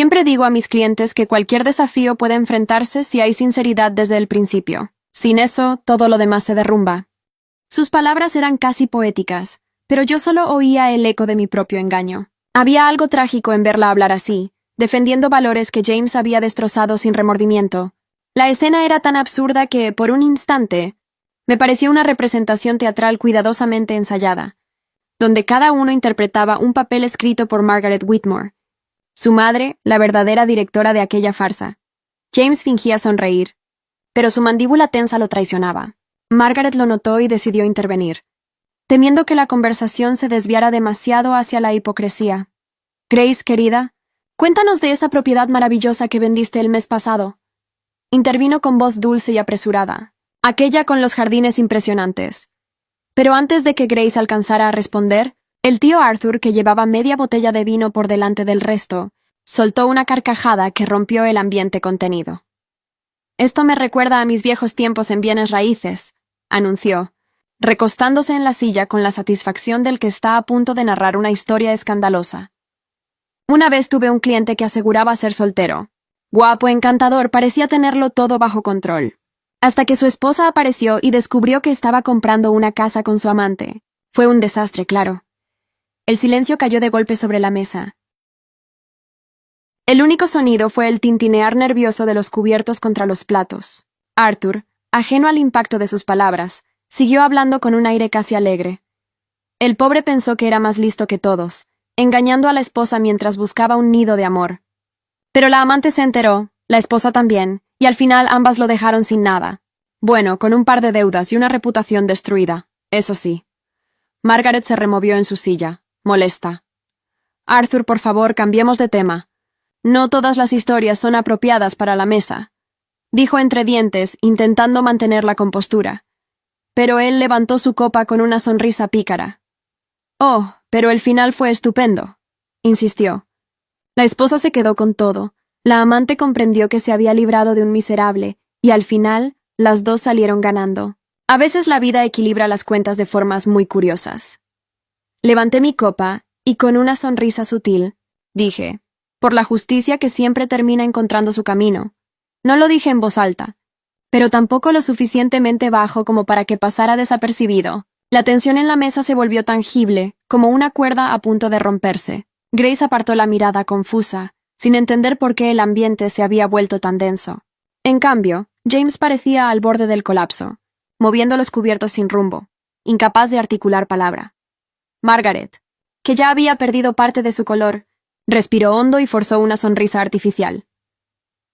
Siempre digo a mis clientes que cualquier desafío puede enfrentarse si hay sinceridad desde el principio. Sin eso, todo lo demás se derrumba. Sus palabras eran casi poéticas, pero yo solo oía el eco de mi propio engaño. Había algo trágico en verla hablar así, defendiendo valores que James había destrozado sin remordimiento. La escena era tan absurda que, por un instante, me pareció una representación teatral cuidadosamente ensayada, donde cada uno interpretaba un papel escrito por Margaret Whitmore, su madre, la verdadera directora de aquella farsa. James fingía sonreír, pero su mandíbula tensa lo traicionaba. Margaret lo notó y decidió intervenir, temiendo que la conversación se desviara demasiado hacia la hipocresía. Grace, querida, cuéntanos de esa propiedad maravillosa que vendiste el mes pasado. Intervino con voz dulce y apresurada, aquella con los jardines impresionantes. Pero antes de que Grace alcanzara a responder, el tío Arthur, que llevaba media botella de vino por delante del resto, soltó una carcajada que rompió el ambiente contenido. «Esto me recuerda a mis viejos tiempos en bienes raíces», anunció, recostándose en la silla con la satisfacción del que está a punto de narrar una historia escandalosa. «Una vez tuve un cliente que aseguraba ser soltero. Guapo, encantador, parecía tenerlo todo bajo control. Hasta que su esposa apareció y descubrió que estaba comprando una casa con su amante. Fue un desastre, claro». El silencio cayó de golpe sobre la mesa. El único sonido fue el tintinear nervioso de los cubiertos contra los platos. Arthur, ajeno al impacto de sus palabras, siguió hablando con un aire casi alegre. El pobre pensó que era más listo que todos, engañando a la esposa mientras buscaba un nido de amor. Pero la amante se enteró, la esposa también, y al final ambas lo dejaron sin nada. Bueno, con un par de deudas y una reputación destruida, eso sí. Margaret se removió en su silla, molesta. «Arthur, por favor, cambiemos de tema. No todas las historias son apropiadas para la mesa», dijo entre dientes, intentando mantener la compostura. Pero él levantó su copa con una sonrisa pícara. «Oh, pero el final fue estupendo», insistió. La esposa se quedó con todo. La amante comprendió que se había librado de un miserable, y al final, las dos salieron ganando. A veces la vida equilibra las cuentas de formas muy curiosas. Levanté mi copa, y con una sonrisa sutil, dije, «Por la justicia que siempre termina encontrando su camino». No lo dije en voz alta, pero tampoco lo suficientemente bajo como para que pasara desapercibido. La tensión en la mesa se volvió tangible, como una cuerda a punto de romperse. Grace apartó la mirada confusa, sin entender por qué el ambiente se había vuelto tan denso. En cambio, James parecía al borde del colapso, moviendo los cubiertos sin rumbo, incapaz de articular palabra. Margaret, que ya había perdido parte de su color, respiró hondo y forzó una sonrisa artificial.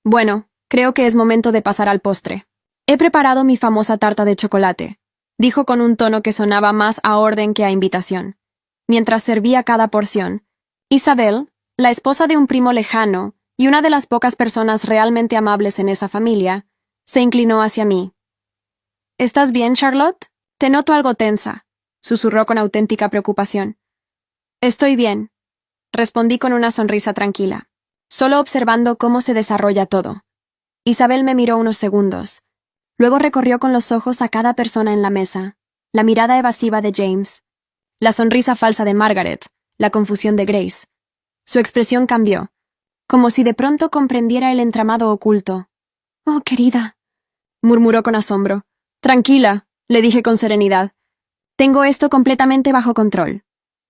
«Bueno, creo que es momento de pasar al postre. He preparado mi famosa tarta de chocolate», dijo con un tono que sonaba más a orden que a invitación, mientras servía cada porción. Isabel, la esposa de un primo lejano y una de las pocas personas realmente amables en esa familia, se inclinó hacia mí. «¿Estás bien, Charlotte? Te noto algo tensa», susurró con auténtica preocupación. «Estoy bien», respondí con una sonrisa tranquila, solo observando cómo se desarrolla todo. Isabel me miró unos segundos. Luego recorrió con los ojos a cada persona en la mesa, la mirada evasiva de James, la sonrisa falsa de Margaret, la confusión de Grace. Su expresión cambió, como si de pronto comprendiera el entramado oculto. «Oh, querida», murmuró con asombro. «Tranquila», le dije con serenidad. «Tengo esto completamente bajo control».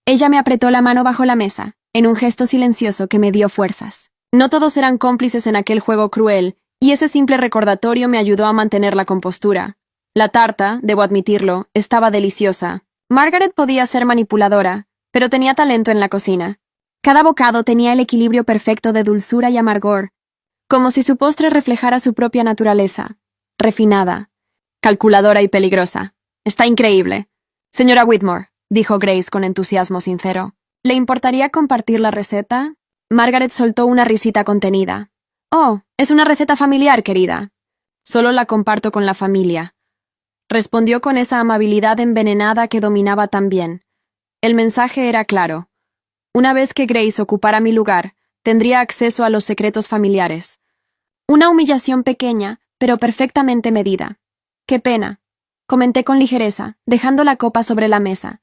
Ella me apretó la mano bajo la mesa, en un gesto silencioso que me dio fuerzas. No todos eran cómplices en aquel juego cruel, y ese simple recordatorio me ayudó a mantener la compostura. La tarta, debo admitirlo, estaba deliciosa. Margaret podía ser manipuladora, pero tenía talento en la cocina. Cada bocado tenía el equilibrio perfecto de dulzura y amargor, como si su postre reflejara su propia naturaleza, refinada, calculadora y peligrosa. «Está increíble». «Señora Whitmore», dijo Grace con entusiasmo sincero, «¿le importaría compartir la receta?» Margaret soltó una risita contenida. «Oh, es una receta familiar, querida». «Solo la comparto con la familia», respondió con esa amabilidad envenenada que dominaba tan bien. El mensaje era claro. Una vez que Grace ocupara mi lugar, tendría acceso a los secretos familiares. Una humillación pequeña, pero perfectamente medida. «Qué pena», comenté con ligereza, dejando la copa sobre la mesa.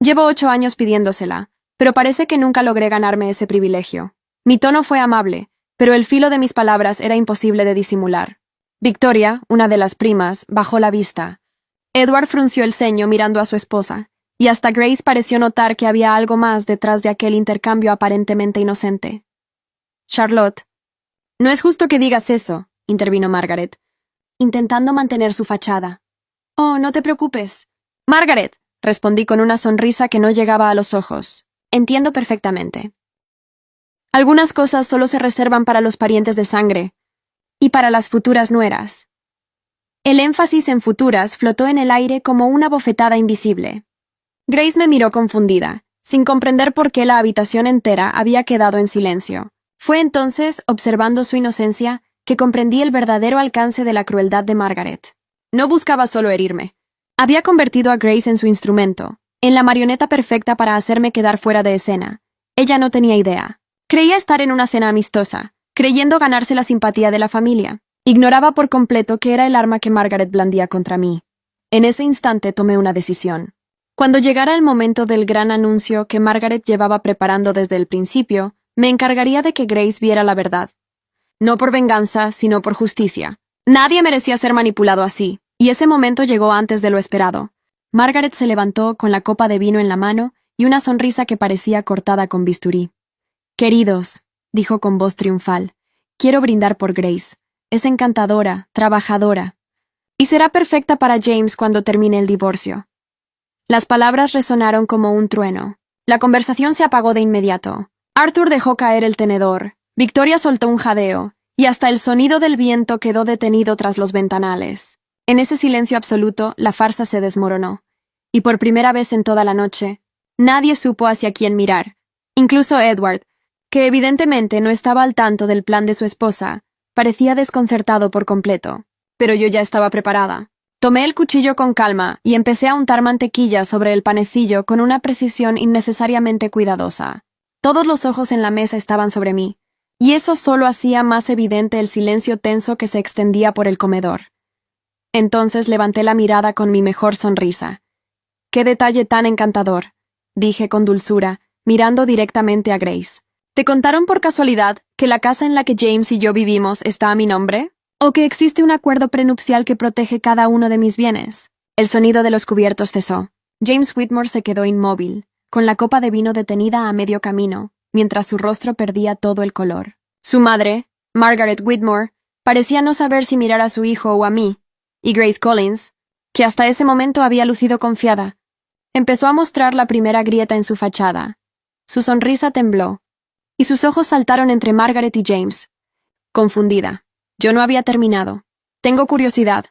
«Llevo 8 años pidiéndosela, pero parece que nunca logré ganarme ese privilegio». Mi tono fue amable, pero el filo de mis palabras era imposible de disimular. Victoria, una de las primas, bajó la vista. Edward frunció el ceño mirando a su esposa, y hasta Grace pareció notar que había algo más detrás de aquel intercambio aparentemente inocente. Charlotte. No es justo que digas eso, intervino Margaret, intentando mantener su fachada. Oh, no te preocupes. Margaret, respondí con una sonrisa que no llegaba a los ojos. Entiendo perfectamente. Algunas cosas solo se reservan para los parientes de sangre, y para las futuras nueras. El énfasis en futuras flotó en el aire como una bofetada invisible. Grace me miró confundida, sin comprender por qué la habitación entera había quedado en silencio. Fue entonces, observando su inocencia, que comprendí el verdadero alcance de la crueldad de Margaret. No buscaba solo herirme. Había convertido a Grace en su instrumento, en la marioneta perfecta para hacerme quedar fuera de escena. Ella no tenía idea. Creía estar en una cena amistosa, creyendo ganarse la simpatía de la familia. Ignoraba por completo que era el arma que Margaret blandía contra mí. En ese instante tomé una decisión. Cuando llegara el momento del gran anuncio que Margaret llevaba preparando desde el principio, me encargaría de que Grace viera la verdad. No por venganza, sino por justicia. Nadie merecía ser manipulado así, y ese momento llegó antes de lo esperado. Margaret se levantó con la copa de vino en la mano y una sonrisa que parecía cortada con bisturí. «Queridos», dijo con voz triunfal, «quiero brindar por Grace. Es encantadora, trabajadora, y será perfecta para James cuando termine el divorcio». Las palabras resonaron como un trueno. La conversación se apagó de inmediato. Arthur dejó caer el tenedor, Victoria soltó un jadeo, y hasta el sonido del viento quedó detenido tras los ventanales. En ese silencio absoluto, la farsa se desmoronó, y por primera vez en toda la noche, nadie supo hacia quién mirar, incluso Edward, que evidentemente no estaba al tanto del plan de su esposa, parecía desconcertado por completo. Pero yo ya estaba preparada. Tomé el cuchillo con calma y empecé a untar mantequilla sobre el panecillo con una precisión innecesariamente cuidadosa. Todos los ojos en la mesa estaban sobre mí, y eso solo hacía más evidente el silencio tenso que se extendía por el comedor. Entonces levanté la mirada con mi mejor sonrisa. «¡Qué detalle tan encantador!», dije con dulzura, mirando directamente a Grace. «¿Te contaron por casualidad que la casa en la que James y yo vivimos está a mi nombre? ¿O que existe un acuerdo prenupcial que protege cada uno de mis bienes?» El sonido de los cubiertos cesó. James Whitmore se quedó inmóvil, con la copa de vino detenida a medio camino, mientras su rostro perdía todo el color. Su madre, Margaret Whitmore, parecía no saber si mirar a su hijo o a mí, y Grace Collins, que hasta ese momento había lucido confiada, empezó a mostrar la primera grieta en su fachada. Su sonrisa tembló, y sus ojos saltaron entre Margaret y James. Confundida. Yo no había terminado. «Tengo curiosidad».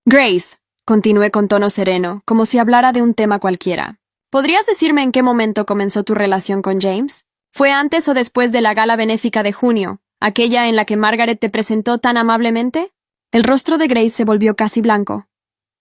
«Grace», continué con tono sereno, como si hablara de un tema cualquiera. «¿Podrías decirme en qué momento comenzó tu relación con James? ¿Fue antes o después de la gala benéfica de junio, aquella en la que Margaret te presentó tan amablemente?» El rostro de Grace se volvió casi blanco.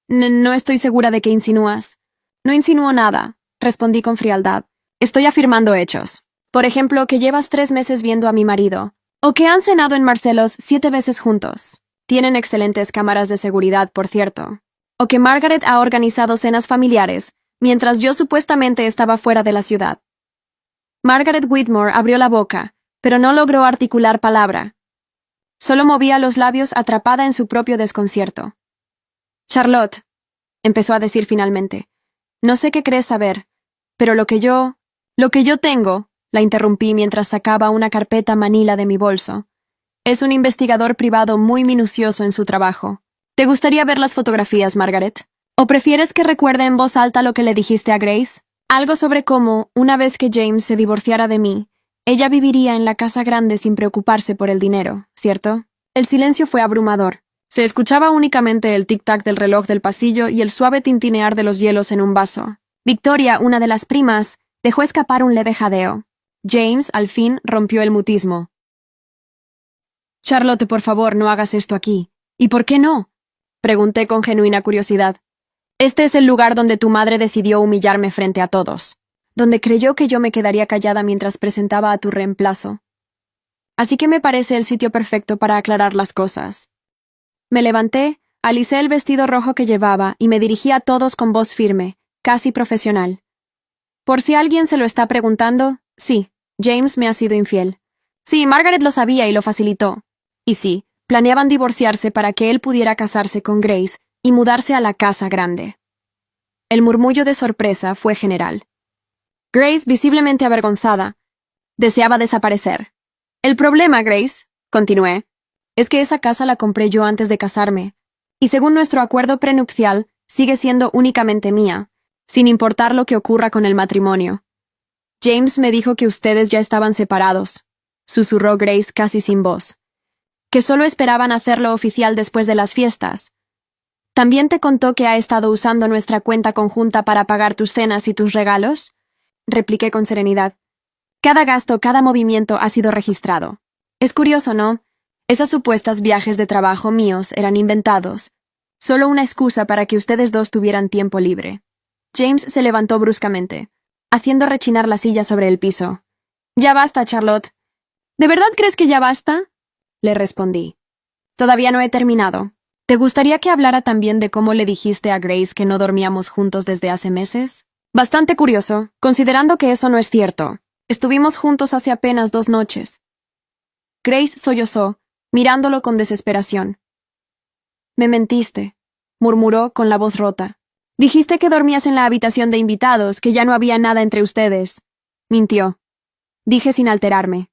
«No estoy segura de qué insinúas». «No insinúo nada», respondí con frialdad. «Estoy afirmando hechos. Por ejemplo, que llevas 3 meses viendo a mi marido, o que han cenado en Marcelos 7 veces juntos. Tienen excelentes cámaras de seguridad, por cierto. O que Margaret ha organizado cenas familiares, mientras yo supuestamente estaba fuera de la ciudad». Margaret Whitmore abrió la boca, pero no logró articular palabra. Solo movía los labios atrapada en su propio desconcierto. «Charlotte», empezó a decir finalmente, «no sé qué crees saber, pero lo que yo tengo», la interrumpí mientras sacaba una carpeta manila de mi bolso. «Es un investigador privado muy minucioso en su trabajo. ¿Te gustaría ver las fotografías, Margaret? ¿O prefieres que recuerde en voz alta lo que le dijiste a Grace? Algo sobre cómo, una vez que James se divorciara de mí, ella viviría en la casa grande sin preocuparse por el dinero, ¿cierto?» El silencio fue abrumador. Se escuchaba únicamente el tic-tac del reloj del pasillo y el suave tintinear de los hielos en un vaso. Victoria, una de las primas, dejó escapar un leve jadeo. James, al fin, rompió el mutismo. «Charlotte, por favor, no hagas esto aquí». «¿Y por qué no?», pregunté con genuina curiosidad. «Este es el lugar donde tu madre decidió humillarme frente a todos, donde creyó que yo me quedaría callada mientras presentaba a tu reemplazo. Así que me parece el sitio perfecto para aclarar las cosas». Me levanté, alicé el vestido rojo que llevaba y me dirigí a todos con voz firme, casi profesional. «Por si alguien se lo está preguntando, sí, James me ha sido infiel. Sí, Margaret lo sabía y lo facilitó. Y sí, planeaban divorciarse para que él pudiera casarse con Grace y mudarse a la casa grande. El murmullo de sorpresa fue general. Grace, visiblemente avergonzada, deseaba desaparecer. El problema, Grace, continué, es que esa casa la compré yo antes de casarme, y según nuestro acuerdo prenupcial, sigue siendo únicamente mía, sin importar lo que ocurra con el matrimonio. James me dijo que ustedes ya estaban separados, susurró Grace casi sin voz, que solo esperaban hacerlo oficial después de las fiestas. ¿También te contó que ha estado usando nuestra cuenta conjunta para pagar tus cenas y tus regalos? Repliqué con serenidad. Cada gasto, cada movimiento ha sido registrado. Es curioso, ¿no? Esas supuestas viajes de trabajo míos eran inventados. Solo una excusa para que ustedes dos tuvieran tiempo libre. James se levantó bruscamente, haciendo rechinar la silla sobre el piso. Ya basta, Charlotte. ¿De verdad crees que ya basta? Le respondí. Todavía no he terminado. ¿Te gustaría que hablara también de cómo le dijiste a Grace que no dormíamos juntos desde hace meses? Bastante curioso, considerando que eso no es cierto. Estuvimos juntos hace apenas 2 noches. Grace sollozó, mirándolo con desesperación. Me mentiste, murmuró con la voz rota. Dijiste que dormías en la habitación de invitados, que ya no había nada entre ustedes. Mintió. Dije sin alterarme.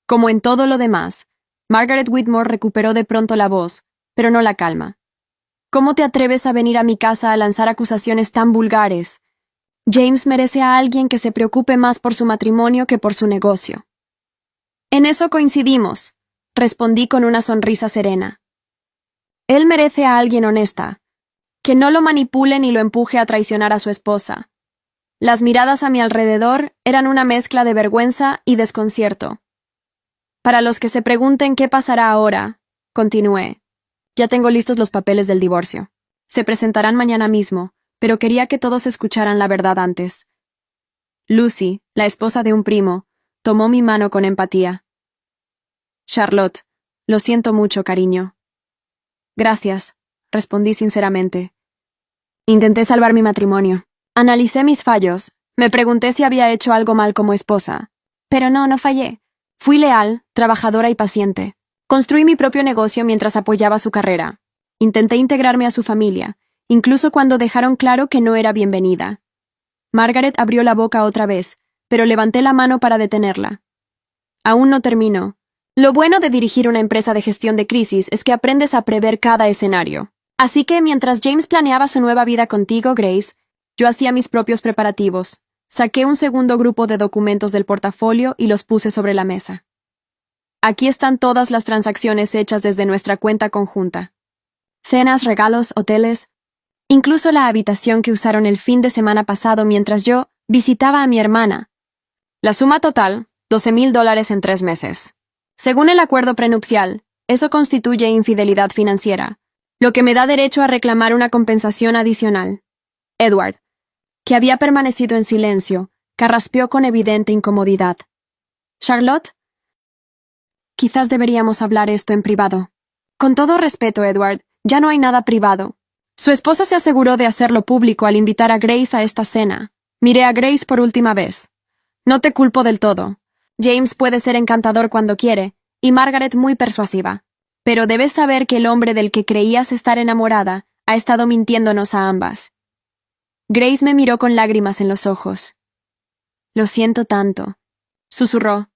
Como en todo lo demás, Margaret Whitmore recuperó de pronto la voz, pero no la calma. ¿Cómo te atreves a venir a mi casa a lanzar acusaciones tan vulgares? James merece a alguien que se preocupe más por su matrimonio que por su negocio. En eso coincidimos, respondí con una sonrisa serena. Él merece a alguien honesta, que no lo manipule ni lo empuje a traicionar a su esposa. Las miradas a mi alrededor eran una mezcla de vergüenza y desconcierto. Para los que se pregunten qué pasará ahora, continué. Ya tengo listos los papeles del divorcio. Se presentarán mañana mismo, pero quería que todos escucharan la verdad antes. Lucy, la esposa de un primo, tomó mi mano con empatía. Charlotte, lo siento mucho, cariño. Gracias, respondí sinceramente. Intenté salvar mi matrimonio. Analicé mis fallos. Me pregunté si había hecho algo mal como esposa. Pero no fallé. Fui leal, trabajadora y paciente. Construí mi propio negocio mientras apoyaba su carrera. Intenté integrarme a su familia, incluso cuando dejaron claro que no era bienvenida. Margaret abrió la boca otra vez, pero levanté la mano para detenerla. Aún no termino. Lo bueno de dirigir una empresa de gestión de crisis es que aprendes a prever cada escenario. Así que mientras James planeaba su nueva vida contigo, Grace, yo hacía mis propios preparativos. Saqué un segundo grupo de documentos del portafolio y los puse sobre la mesa. Aquí están todas las transacciones hechas desde nuestra cuenta conjunta. Cenas, regalos, hoteles, incluso la habitación que usaron el fin de semana pasado mientras yo visitaba a mi hermana. La suma total, $12,000 en 3 meses. Según el acuerdo prenupcial, eso constituye infidelidad financiera, lo que me da derecho a reclamar una compensación adicional. Edward, que había permanecido en silencio, carraspeó con evidente incomodidad. Charlotte, quizás deberíamos hablar esto en privado. Con todo respeto, Edward, ya no hay nada privado. Su esposa se aseguró de hacerlo público al invitar a Grace a esta cena. Miré a Grace por última vez. No te culpo del todo. James puede ser encantador cuando quiere, y Margaret muy persuasiva. Pero debes saber que el hombre del que creías estar enamorada ha estado mintiéndonos a ambas. Grace me miró con lágrimas en los ojos. Lo siento tanto, susurró.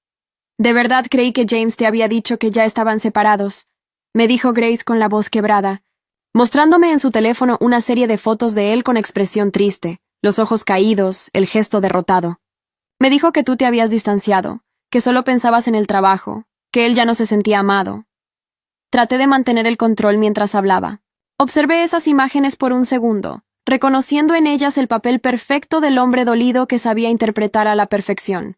De verdad creí que James te había dicho que ya estaban separados, me dijo Grace con la voz quebrada, mostrándome en su teléfono una serie de fotos de él con expresión triste, los ojos caídos, el gesto derrotado. Me dijo que tú te habías distanciado, que solo pensabas en el trabajo, que él ya no se sentía amado. Traté de mantener el control mientras hablaba. Observé esas imágenes por un segundo, reconociendo en ellas el papel perfecto del hombre dolido que sabía interpretar a la perfección.